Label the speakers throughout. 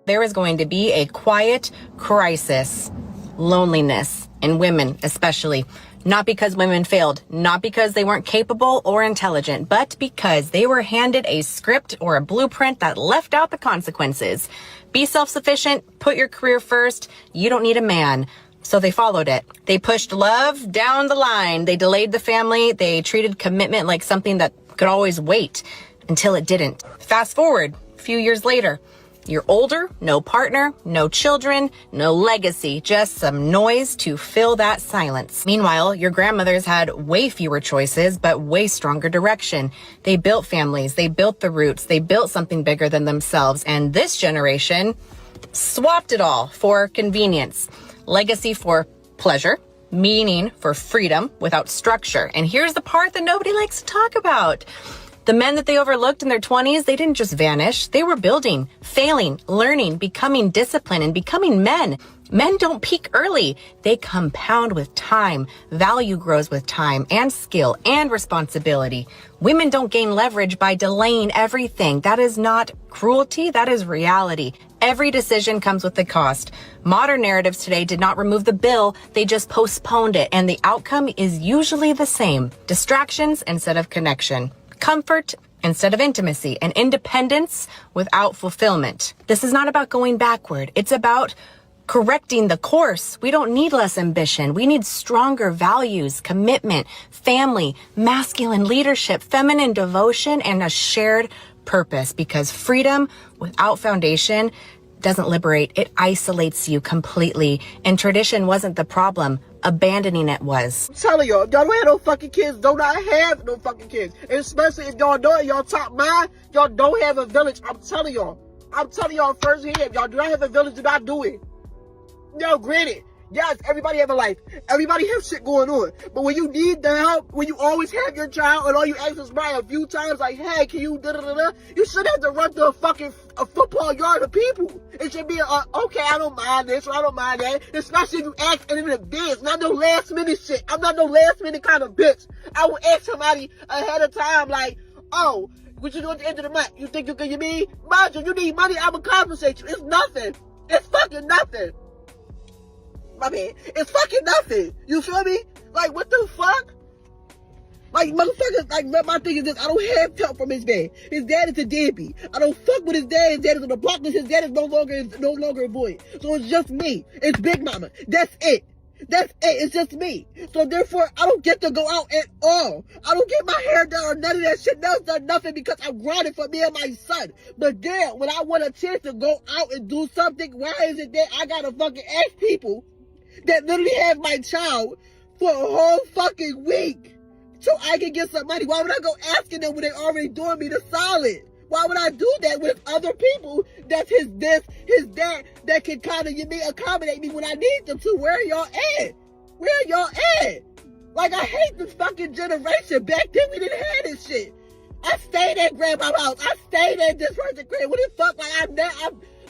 Speaker 1: there is going to be a quiet crisis, loneliness in women especially. Not because women failed, not because they weren't capable or intelligent, but because they were handed a script or a blueprint that left out the consequences. Be self-sufficient, put your career first, you don't need a man. So they followed it. They pushed love down the line. They delayed the family. They treated commitment like something that could always wait until it didn't. Fast forward a few years later. You're older, no partner, no children, no legacy, just some noise to fill that silence. Meanwhile, your grandmothers had way fewer choices, but way stronger direction. They built families, they built the roots, they built something bigger than themselves. And this generation swapped it all for convenience. Legacy for pleasure, meaning for freedom without structure. And here's the part that nobody likes to talk about. The men that they overlooked in their 20s, they didn't just vanish. They were building, failing, learning, becoming disciplined, and becoming men. Men don't peak early. They compound with time. Value grows with time and skill and responsibility. Women don't gain leverage by delaying everything. That is not cruelty. That is reality. Every decision comes with a cost. Modern narratives today did not remove the bill. They just postponed it. And the outcome is usually the same. Distractions instead of connection. Comfort instead of intimacy, and independence without fulfillment. This is not about going backward. It's about correcting the course. We don't need less ambition. We need stronger values, commitment, family, masculine leadership, feminine devotion, and a shared purpose, because freedom without foundation doesn't liberate. It isolates you completely. And tradition wasn't the problem. Abandoning it was.
Speaker 2: I'm telling y'all, if y'all don't have no fucking kids, do not have no fucking kids. And especially if y'all know it, y'all top mind, y'all don't have a village. I'm telling y'all firsthand, if y'all do not have a village, do not do it. Yo, granted, yes, everybody have a life. Everybody have shit going on. But when you need the help, when you always have your child, and all you ask is right a few times, like, hey, can you da-da-da-da? You shouldn't have to run through a football yard of people. It should be okay, I don't mind this, or I don't mind that. Especially if you ask in advance, not no last minute shit. I'm not no last minute kind of bitch. I will ask somebody ahead of time, like, oh, what you do at the end of the month? You think you can give me? Mind you need money, I will compensate you. It's nothing. It's fucking nothing. My man, it's fucking nothing. You feel me? Like, what the fuck? Like, motherfuckers, like, my thing is this, I don't have help from his dad. His dad is a deadbeat. I don't fuck with his dad is on the block because his dad is no longer a boy. So it's just me. It's Big Mama. That's it. That's it. It's just me. So therefore, I don't get to go out at all. I don't get my hair done or none of that shit. That's done nothing because I'm grinding for me and my son. But then, when I want a chance to go out and do something, why is it that I gotta fucking ask people that literally have my child for a whole fucking week so I can get some money? Why would I go asking them when they already doing me the solid? Why would I do that with other people that's his dad, that can kind of accommodate me when I need them to? Where are y'all at? Where are y'all at? Like, I hate this fucking generation. Back then, we didn't have this shit. I stayed at grandma's house. I stayed at this person's crib. What the fuck? I'm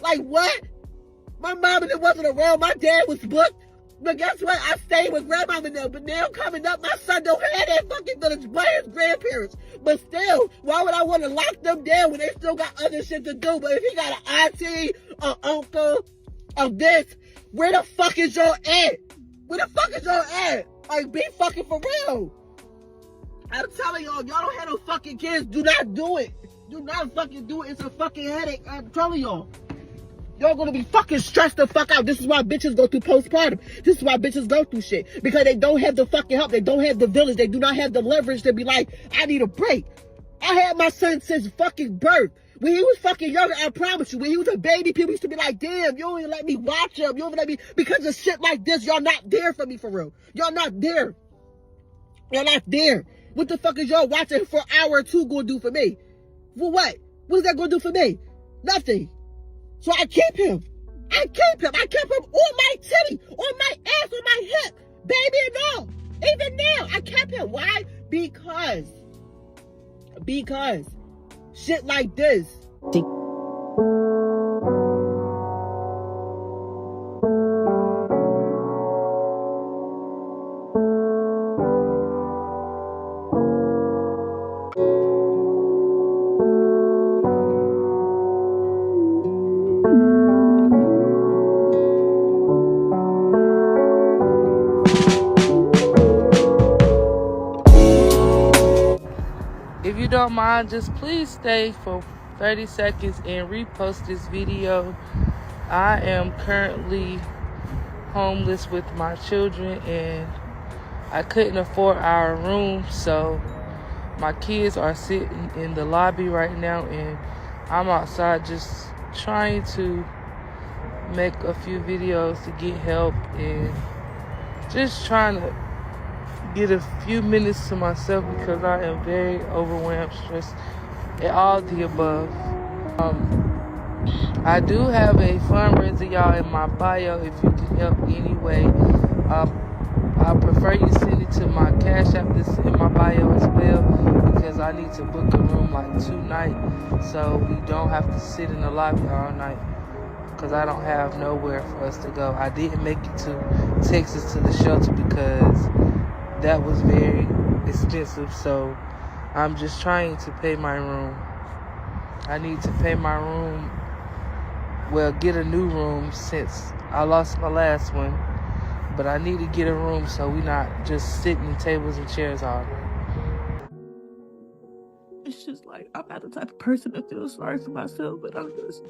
Speaker 2: like, what? My mom and it wasn't around. My dad was booked. But guess what? I stayed with grandma and them. But now coming up, my son don't have that fucking village by his grandparents. But still, why would I want to lock them down when they still got other shit to do? But if he got an auntie, an uncle, of this, where the fuck is y'all at? Where the fuck is y'all at? Like, be fucking for real. I'm telling y'all don't have no fucking kids. Do not do it. Do not fucking do it. It's a fucking headache. I'm telling y'all. Y'all gonna be fucking stressed the fuck out. This is why bitches go through postpartum. This is why bitches go through shit. Because they don't have the fucking help. They don't have the village. They do not have the leverage to be like, I need a break. I had my son since fucking birth. When he was fucking younger, I promise you, when he was a baby, people used to be like, damn, you don't even let me watch him. You don't even let me, because of shit like this, y'all not there for me for real. Y'all not there. Y'all not there. What the fuck is y'all watching for an hour or two gonna do for me? For what? What is that gonna do for me? Nothing. So I keep him. I kept him on my titty, on my ass, on my hip, baby and all. Even now, I kept him. Why? Because shit like this.
Speaker 3: don't mind, just please stay for 30 seconds and repost this video. I am currently homeless with my children, and I couldn't afford our room, so my kids are sitting in the lobby right now, and I'm outside just trying to make a few videos to get help and just trying to get a few minutes to myself because I am very overwhelmed, stressed, and all the above. I do have a fundraiser, y'all, in my bio if you can help anyway. I prefer you send it to my Cash App that's in my bio as well, because I need to book a room like tonight so we don't have to sit in the lobby all night, because I don't have nowhere for us to go. I didn't make it to Texas to the shelter because that was very expensive, so I'm just trying to pay my room. I need to pay my room, well, get a new room since I lost my last one, but I need to get a room so we not just sitting in tables and chairs all day.
Speaker 4: It's just like, I'm not the type of person that feels sorry for myself, but I'm just,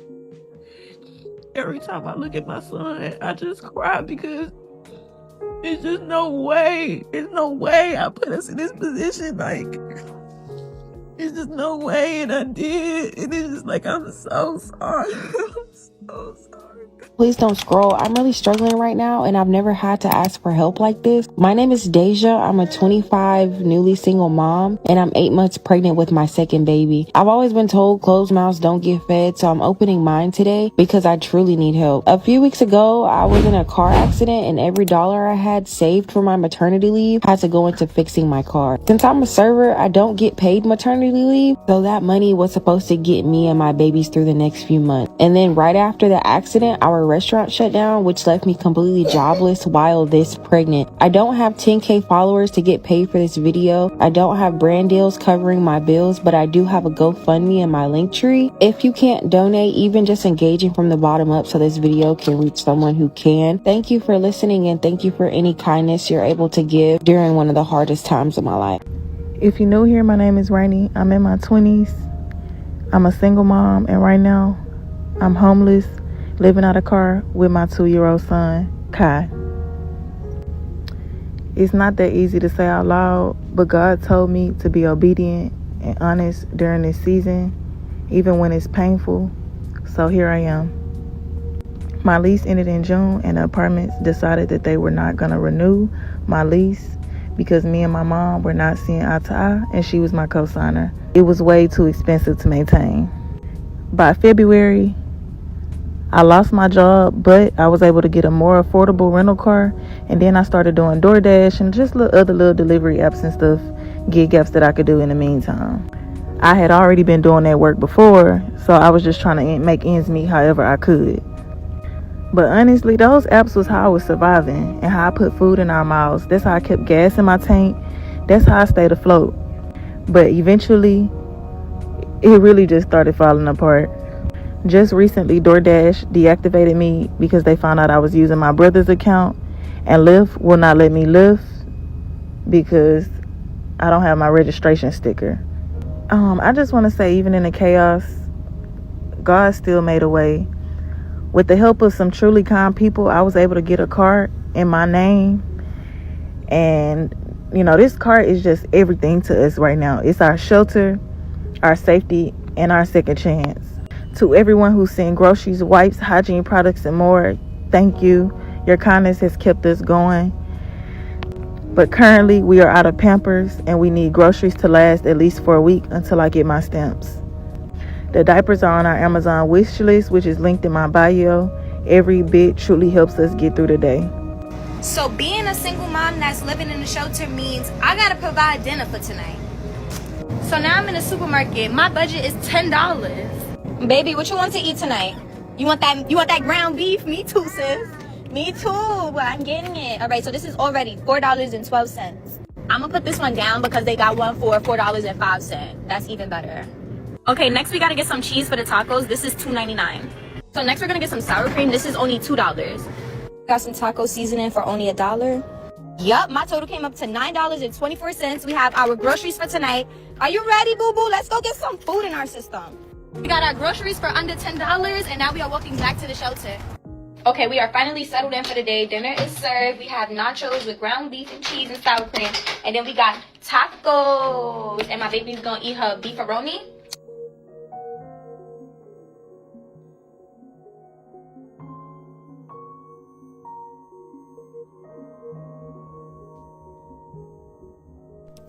Speaker 4: every time I look at my son, I just cry because there's just no way. There's no way I put us in this position. Like, there's just no way, and I did. And it's just like, I'm so sorry. I'm so sorry.
Speaker 5: Please don't scroll. I'm really struggling right now, and I've never had to ask for help like this. My name is Deja. I'm a 25 newly single mom, and I'm 8 months pregnant with my second baby. I've always been told closed mouths don't get fed, so I'm opening mine today because I truly need help. A few weeks ago, I was in a car accident, and every dollar I had saved for my maternity leave had to go into fixing my car. Since I'm a server, I don't get paid maternity leave, so that money was supposed to get me and my babies through the next few months. And then right after the accident, our restaurant shut down, which left me completely jobless while this pregnant. I don't have 10K followers to get paid for this video. I don't have brand deals covering my bills, but I do have a GoFundMe in my link tree. If you can't donate, even just engaging from the bottom up so this video can reach someone who can. Thank you for listening, and thank you for any kindness you're able to give during one of the hardest times of my life.
Speaker 4: If you're new here, my name is Rainey. I'm in my 20s. I'm a single mom, and right now I'm homeless, living out of a car with my 2-year-old son, Kai. It's not that easy to say out loud, but God told me to be obedient and honest during this season, even when it's painful. So here I am. My lease ended in June, and the apartments decided that they were not going to renew my lease because me and my mom were not seeing eye to eye, and she was my co-signer. It was way too expensive to maintain. By February, I lost my job, but I was able to get a more affordable rental car, and then I started doing DoorDash and just other little delivery apps and stuff, gig apps that I could do in the meantime. I had already been doing that work before, so I was just trying to make ends meet however I could. But honestly, those apps was how I was surviving and how I put food in our mouths. That's how I kept gas in my tank. That's how I stayed afloat. But eventually, it really just started falling apart. Just recently, DoorDash deactivated me because they found out I was using my brother's account, and Lyft will not let me Lyft because I don't have my registration sticker. I just want to say, even in the chaos, God still made a way. With the help of some truly kind people, I was able to get a car in my name. And, you know, this car is just everything to us right now. It's our shelter, our safety, and our second chance. To everyone who sent groceries, wipes, hygiene products, and more, thank you. Your kindness has kept us going. But currently, we are out of Pampers, and we need groceries to last at least for a week until I get my stamps. The diapers are on our Amazon wish list, which is linked in my bio. Every bit truly helps us get through the day.
Speaker 6: So being a single mom that's living in a shelter means I gotta provide dinner for tonight. So now I'm in a supermarket. My budget is $10. Baby, what you want to eat tonight? You want that ground beef? Me too, sis. Me too, but I'm getting it. All right, so this is already $4.12. I'm gonna put this one down because they got one for $4.05. That's even better. Okay, next we gotta get some cheese for the tacos. This is $2.99. So next we're gonna get some sour cream. This is only $2. Got some taco seasoning for only $1. Yup, my total came up to $9.24. We have our groceries for tonight. Are you ready, boo-boo? Let's go get some food in our system. We got our groceries for under $10, and now we are walking back to the shelter. Okay, we are finally settled in for the day. Dinner is served. We have nachos with ground beef and cheese and sour cream. And then we got tacos. And my baby's gonna eat her beefaroni.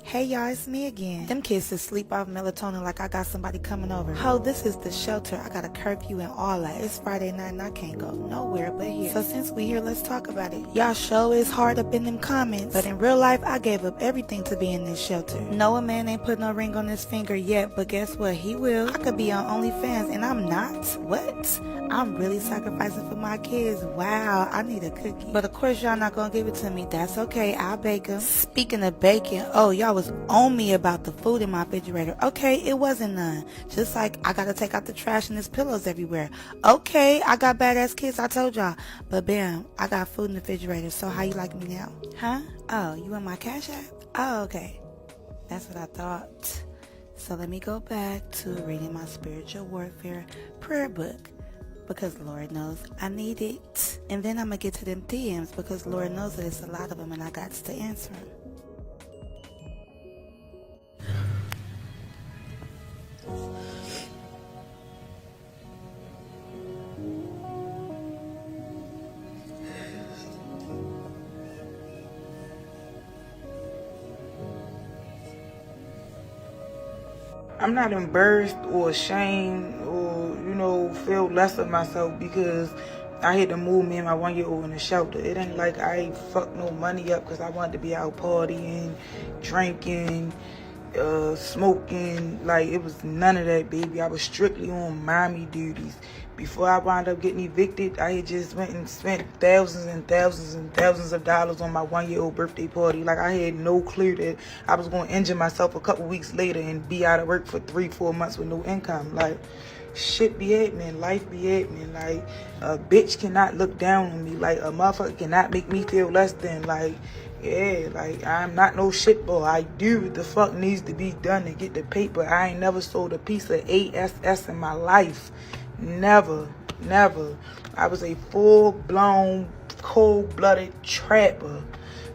Speaker 4: Hey y'all, it's me again. Them kids is sleep off melatonin like I got somebody coming over. Ho, this is the shelter. I got a curfew and all that. It's Friday night and I can't go nowhere but here. So since we here, let's talk about it. Y'all show is hard up in them comments, but in real life, I gave up everything to be in this shelter. No, a man ain't put no ring on his finger yet, but guess what? He will. I could be on OnlyFans and I'm not. What? I'm really sacrificing for my kids. Wow, I need a cookie. But of course, y'all not gonna give it to me. That's okay. I'll bake them. Speaking of baking, oh, y'all was on me about the food in my refrigerator. Okay, it wasn't none. Just like I gotta take out the trash and there's pillows everywhere. Okay, I got badass kids, I told y'all. But bam, I got food in the refrigerator. So how you like me now? Huh? Oh, you want my Cash App? Oh, okay. That's what I thought. So let me go back to reading my spiritual warfare prayer book. Because Lord knows I need it. And then I'm going to get to them DMs because Lord knows that it's a lot of them and I got to answer them.
Speaker 7: I'm not embarrassed or ashamed or, feel less of myself because I had to move me and my 1-year-old in the shelter. It ain't like I fucked no money up because I wanted to be out partying, drinking, smoking. Like, it was none of that, baby. I was strictly on mommy duties. Before I wound up getting evicted, I had just went and spent thousands and thousands and thousands of dollars on my 1-year-old birthday party. Like, I had no clue that I was going to injure myself a couple weeks later and be out of work for 3-4 months with no income. Like, shit be happening. Life be happening. Like, a bitch cannot look down on me. Like, a motherfucker cannot make me feel less than. Like, yeah, like, I'm not no shitball. I do what the fuck needs to be done to get the paper. I ain't never sold a piece of ASS in my life. Never. I was a full-blown, cold-blooded trapper.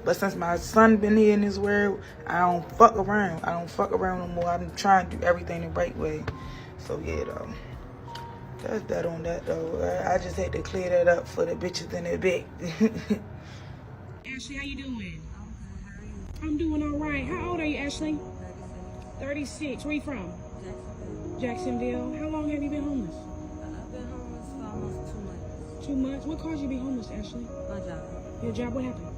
Speaker 7: But since my son been here in this world, I don't fuck around. I don't fuck around no more. I'm trying to do everything the right way. So, yeah, though. That's that on that, though. I just had to clear that up for the bitches in the back.
Speaker 8: Ashley, how you doing? I'm doing all right. How old are you, Ashley? 36. Where you from? Jacksonville. How long have you been homeless?
Speaker 9: I've been homeless for almost 2 months.
Speaker 8: 2 months? What caused you to be homeless, Ashley?
Speaker 9: My job.
Speaker 8: Your job, what happened?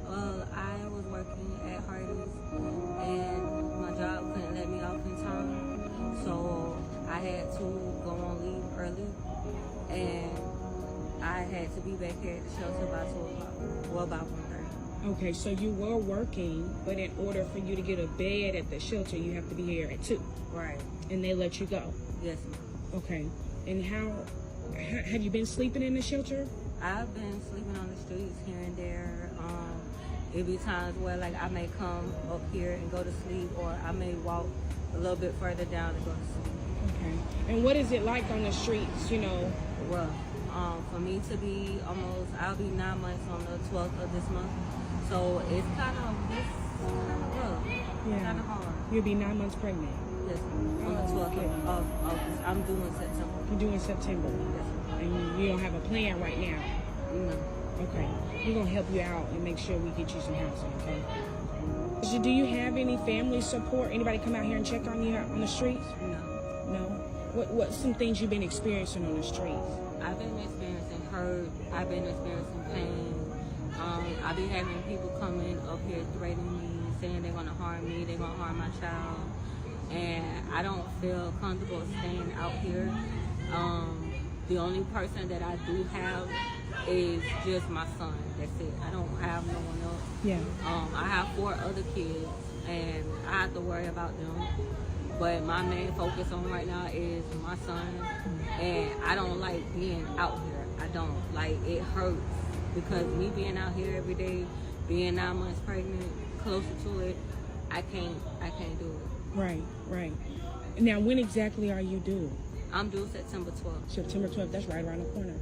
Speaker 9: Well, I was working at Hardee's and my job couldn't let me off in time. So I had to go on leave early and I had to be back here at the shelter by 2 o'clock. Well, about 1:30.
Speaker 8: Okay, so you were working, but in order for you to get a bed at the shelter, you have to be here at 2.
Speaker 9: Right.
Speaker 8: And they let you go?
Speaker 9: Yes, ma'am.
Speaker 8: Okay. And how have you been sleeping in the shelter?
Speaker 9: I've been sleeping on the streets here and there. It be times where like I may come up here and go to sleep, or I may walk a little bit further down and go to sleep.
Speaker 8: Okay. And what is it like on the streets,
Speaker 9: Well, for me to be I'll be 9 months on the 12th of this month. So it's kind of rough.
Speaker 8: Yeah.
Speaker 9: Kind of hard.
Speaker 8: You'll be 9 months pregnant?
Speaker 9: Yes, on the 12th of August. I'm due in September.
Speaker 8: You're due in September?
Speaker 9: Yes.
Speaker 8: And you don't have a plan right now?
Speaker 9: No.
Speaker 8: Okay. We're going to help you out and make sure we get you some housing, okay? So do you have any family support? Anybody come out here and check on you on the streets?
Speaker 9: No.
Speaker 8: No? What's some things you've been experiencing on the streets?
Speaker 9: I've been experiencing hurt. I've been experiencing pain. I've been having people coming up here threatening me, saying they're going to harm me, they're going to harm my child. And I don't feel comfortable staying out here. The only person that I do have is just my son. That's it. I don't have no one else.
Speaker 8: Yeah.
Speaker 9: I have 4 other kids, and I have to worry about them. But my main focus on right now is my son. And I don't like being out here. I don't. Like, it hurts. Because me being out here every day, being 9 months pregnant, closer to it, I can't do it.
Speaker 8: Right, right. Now, when exactly are you due?
Speaker 9: I'm due September 12th.
Speaker 8: September 12th, that's right around the corner.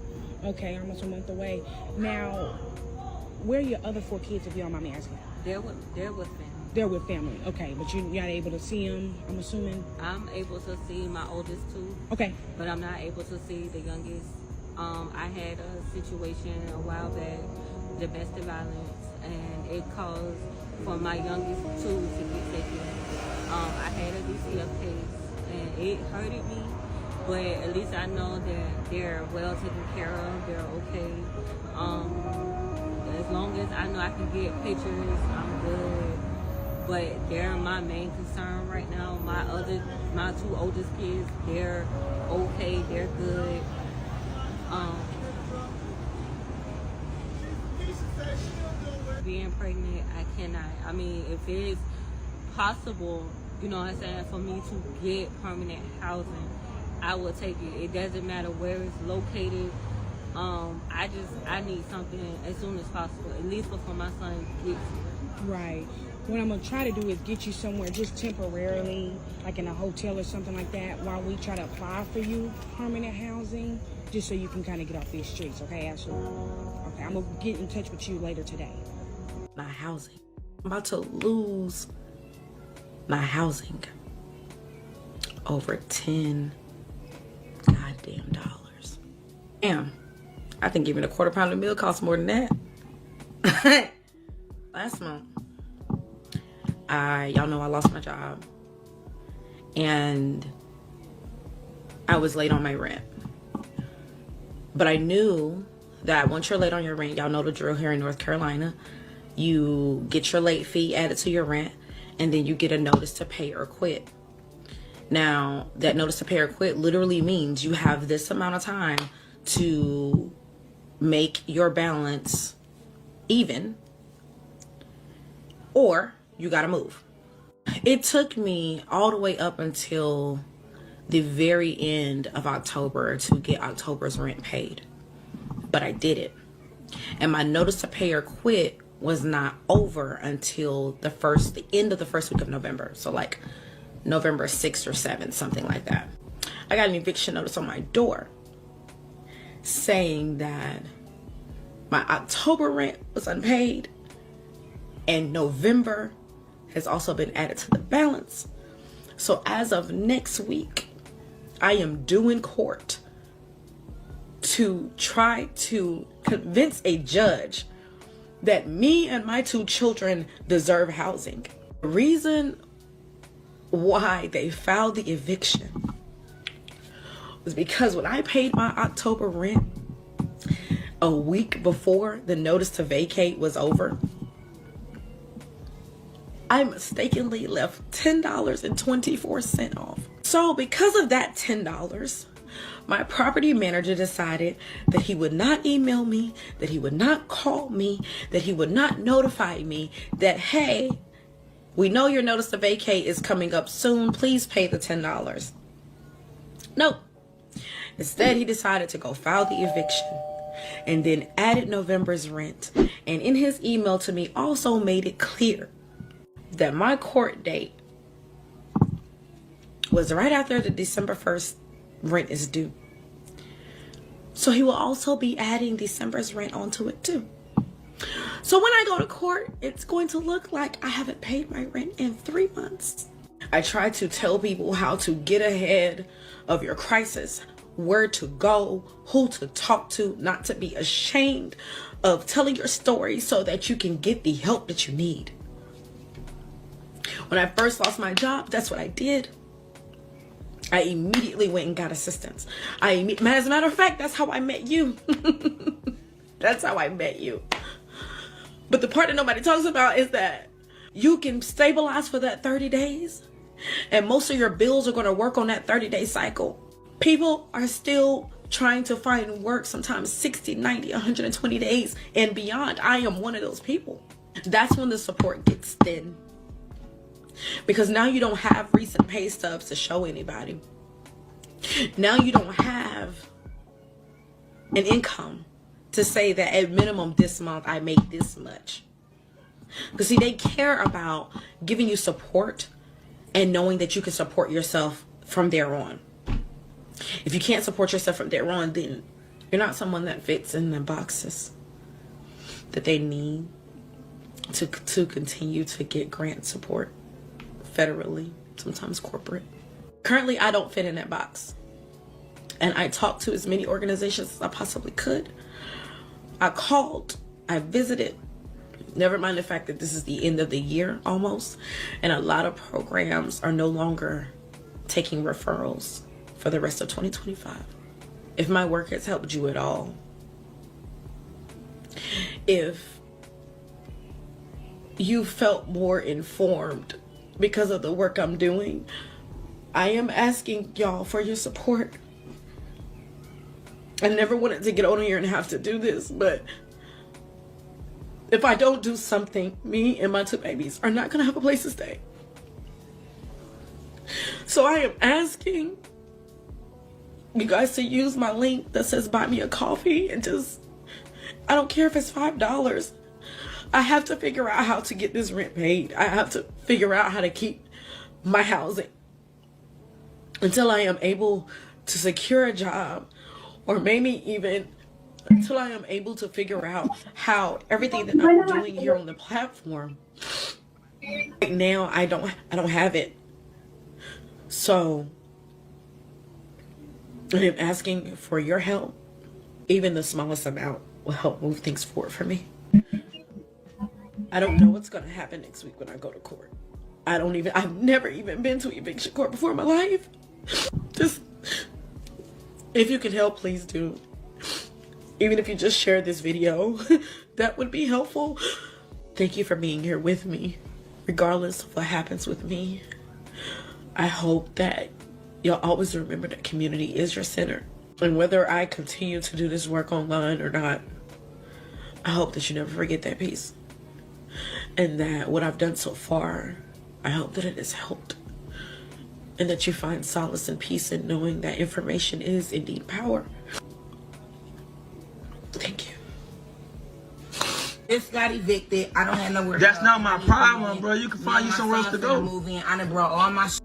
Speaker 8: Okay, almost a month away. Now, where are your other 4 kids, if you don't mind me asking?
Speaker 9: They're with family.
Speaker 8: They're with family, okay. But you're not able to see them, I'm assuming?
Speaker 9: I'm able to see my oldest 2.
Speaker 8: Okay.
Speaker 9: But I'm not able to see the youngest. I had a situation a while back, domestic violence, and it caused for my youngest 2 to get taken. I had a DCF case, and it hurted me, but at least I know that they're well taken care of, they're okay. As long as I know I can get pictures, I'm good. But they're my main concern right now. My 2 oldest kids, they're okay, they're good. Being pregnant, I cannot. I mean, if it's possible, you know what I'm saying, for me to get permanent housing, I will take it. It doesn't matter where it's located. I need something as soon as possible, at least before my son gets here.
Speaker 8: Right. What I'm going to try to do is get you somewhere just temporarily, like in a hotel or something like that, while we try to apply for you permanent housing, just so you can kind of get off these streets, okay, Ashley? Okay, I'm going to get in touch with you later today.
Speaker 1: My housing. I'm about to lose my housing. Over $10 goddamn dollars. Damn. I think even a quarter-pounder meal costs more than that. Last month, y'all know I lost my job. And I was late on my rent. But I knew that once you're late on your rent, y'all know the drill here in North Carolina. You get your late fee added to your rent, and then you get a notice to pay or quit. Now, that notice to pay or quit literally means you have this amount of time to make your balance even, or you gotta move. It took me all the way up until the very end of October to get October's rent paid. But I did it. And my notice to pay or quit was not over until the end of the first week of November. So like November 6th or 7th, something like that. I got an eviction notice on my door saying that my October rent was unpaid and November has also been added to the balance. So as of next week, I am due in court to try to convince a judge that me and my 2 children deserve housing. The reason why they filed the eviction was because when I paid my October rent a week before the notice to vacate was over, I mistakenly left $10.24 off. So because of that $10, my property manager decided that he would not email me, that he would not call me, that he would not notify me that, hey, we know your notice to vacate is coming up soon. Please pay the $10. Nope. Instead, he decided to go file the eviction and then added November's rent. And in his email to me also made it clear that my court date was right after the December 1st rent is due. So he will also be adding December's rent onto it too. So when I go to court, it's going to look like I haven't paid my rent in 3 months. I try to tell people how to get ahead of your crisis, where to go, who to talk to, not to be ashamed of telling your story so that you can get the help that you need. When I first lost my job, that's what I did. I immediately went and got assistance. As a matter of fact, that's how I met you. That's how I met you. But the part that nobody talks about is that you can stabilize for that 30 days. And most of your bills are going to work on that 30-day cycle. People are still trying to find work sometimes 60, 90, 120 days and beyond. I am one of those people. That's when the support gets thin. Because now you don't have recent pay stubs to show anybody. Now you don't have an income to say that at minimum this month I make this much.
Speaker 10: Because see, they care about giving you support and knowing that you can support yourself from there on. If you can't support yourself from there on, then you're not someone that fits in the boxes that they need to continue to get grant support federally, sometimes corporate. Currently, I don't fit in that box. And I talked to as many organizations as I possibly could. I called, I visited, never mind the fact that this is the end of the year almost, and a lot of programs are no longer taking referrals for the rest of 2025. If my work has helped you at all, if you felt more informed because of the work I'm doing, I am asking y'all for your support. I never wanted to get on here and have to do this, but if I don't do something, me and my 2 babies are not going to have a place to stay. So I am asking you guys to use my link that says buy me a coffee and just, I don't care if it's $5. I have to figure out how to get this rent paid. I have to figure out how to keep my housing until I am able to secure a job, or maybe even until I am able to figure out how everything that I'm doing here on the platform, right now I don't have it. So I am asking for your help. Even the smallest amount will help move things forward for me. I don't know what's going to happen next week when I go to court. I've never even been to eviction court before in my life. Just, if you can help, please do. Even if you just share this video, that would be helpful. Thank you for being here with me, regardless of what happens with me. I hope that you'll always remember that community is your center. And whether I continue to do this work online or not, I hope that you never forget that piece. And that what I've done so far, I hope that it has helped. And that you find solace and peace in knowing that information is indeed power. Thank you.
Speaker 11: Just got evicted. I don't have nowhere to
Speaker 2: That's
Speaker 11: go.
Speaker 2: not my problem, bro. You can find you somewhere else to go.
Speaker 11: Move in. I done brought all my shit.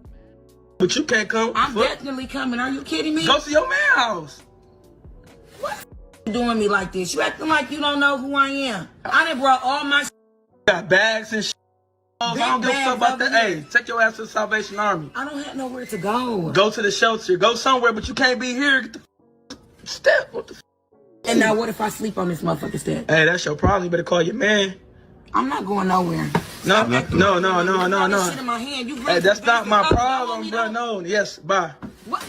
Speaker 2: But you can't come.
Speaker 11: I'm definitely coming. Are you kidding me?
Speaker 2: Go to your man house.
Speaker 11: What you doing me like this? You acting like you don't know who I am. I done brought all my shit.
Speaker 2: Got bags and shit. I don't give a fuck about that. Hey, take your ass to the Salvation Army.
Speaker 11: I don't have nowhere to go.
Speaker 2: Go to the shelter. Go somewhere, but you can't be here. Get the step. What the
Speaker 11: And now what if I sleep on this motherfucking step?
Speaker 2: Hey, that's your problem. You better call your man.
Speaker 11: I'm not going nowhere.
Speaker 2: No.
Speaker 11: Shit in my hand. You
Speaker 2: Hey, that's not my problem, bro. No. Yes, bye.
Speaker 11: What?